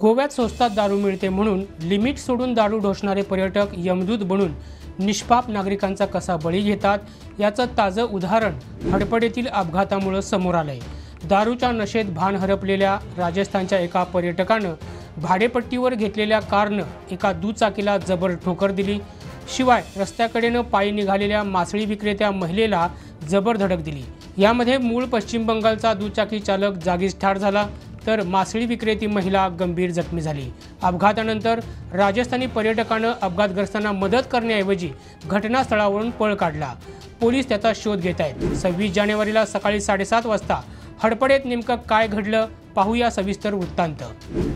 गोव्यात स्वस्तात दारू मिळते म्हणून लिमिट सोडून दारू ढोसणारे पर्यटक यमदूत बनून निष्पाप नागरिकांचा कसा बळी घेतात याचं ताजं उदाहरण हडपड येथील अपघातामुळे समोर आलंय। दारूच्या नशेत भान हरपलेल्या राजस्थानच्या एका पर्यटकानं भाडेपट्टीवर घेतलेल्या कारनं एका दुचाकीला जबर ठोकर दिली। शिवाय रस्त्याकडेनं पायी निघालेल्या मासळी विक्रेत्या महिलेला जबर धडक दिली। यामध्ये मूळ पश्चिम बंगालचा दुचाकी चालक जागीच ठार झाला तर मासळी विक्रेती महिला गंभीर जखमी झाली। अपघातानंतर राजस्थानी पर्यटकानं अपघातग्रस्तांना मदत करण्याऐवजी घटनास्थळावरून पळ काढला। पोलीस त्याचा शोध घेत आहेत। 26 जानेवारीला सकाळी 7:30 वाजता हडपडेत नेमकं काय घडलं पाहूया सविस्तर वृत्तांत।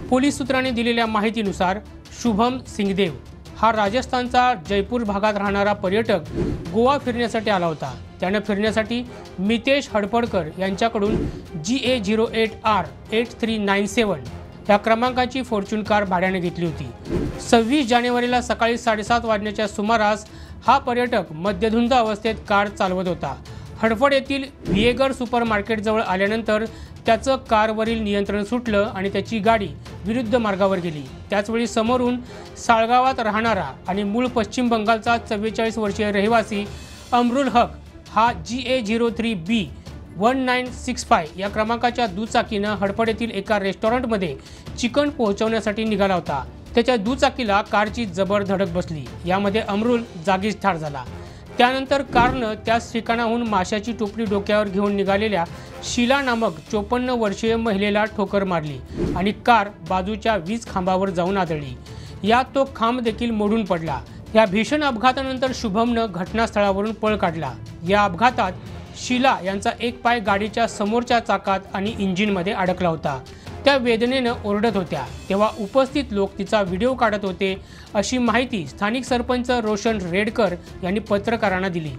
पोलीस सूत्रांनी दिलेल्या माहितीनुसार शुभम सिंगदेव हा राजस्थानचा जयपूर भागात राहणारा पर्यटक गोवा फिरण्यासाठी आला होता। त्याने फिरण्यासाठी मितेश हडपडकर यांच्याकडून GA08R8397 या क्रमांकाची फॉर्च्यून कार भाड्याने घेतली होती। 26 जानेवारीला सकाळी 7:30 वाजण्याच्या सुमारास हा पर्यटक मद्यधुंद अवस्थेत कार चालवत होता। हडपड येथील व्हिएगर सुपर मार्केटजवळ आल्यानंतर त्याचं कारवरील नियंत्रण सुटलं आणि त्याची गाडी विरुद्ध मार्गावर गेली। त्याचवेळी समोरून साळगावात राहणारा आणि मूळ पश्चिम बंगालचा 44 वर्षीय रहिवासी अमरुल हक हा GA03B1965 या क्रमांकाच्या दुचाकीनं हडपड येथील एका रेस्टॉरंटमध्ये चिकन पोहोचवण्यासाठी निघाला होता। त्याच्या दुचाकीला कारची जबर धडक बसली। यामध्ये अमरुल जागीच ठार झाला। त्यानंतर कारनं त्याच ठिकाणाहून माशाची टोपली डोक्यावर घेऊन निघालेल्या शीला नामक 54 वर्षीय महिलेला ठोकर मारली आणि कार बाजूच्या वीज खांबावर जाऊन आदळली। यात तो खांब देखील मोडून पडला। या भीषण अपघातानंतर शुभमनं घटनास्थळावरून पळ काढला। या अपघातात शीला यांचा एक पाय गाडीच्या समोरच्या चाकात आणि इंजिनमध्ये अडकला होता। त्या वेदनेनं ओरडत होत्या तेव्हा उपस्थित लोक तिचा व्हिडिओ काढत होते, अशी माहिती स्थानिक सरपंच रोशन रेडकर यांनी पत्रकारांना दिली।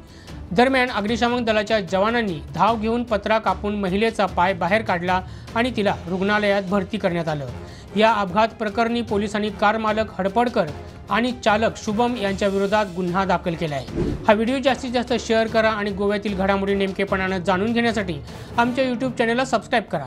दरम्यान अग्निशमन दलाच्या जवानांनी धाव घेऊन पत्रा कापून महिलेचा पाय बाहेर काढला आणि तिला रुग्णालयात भरती करण्यात आलं। या अपघात प्रकरणी पोलिसांनी कार मालक हडपडकर आणि चालक शुभम यांच्या विरोधात गुन्हा दाखल केला आहे। हा व्हिडिओ जास्तीत जास्त शेअर करा आणि गोव्यातील घडामोडी नेमकेपणाने जाणून घेण्यासाठी आमच्या YouTube चॅनलला सबस्क्राईब करा।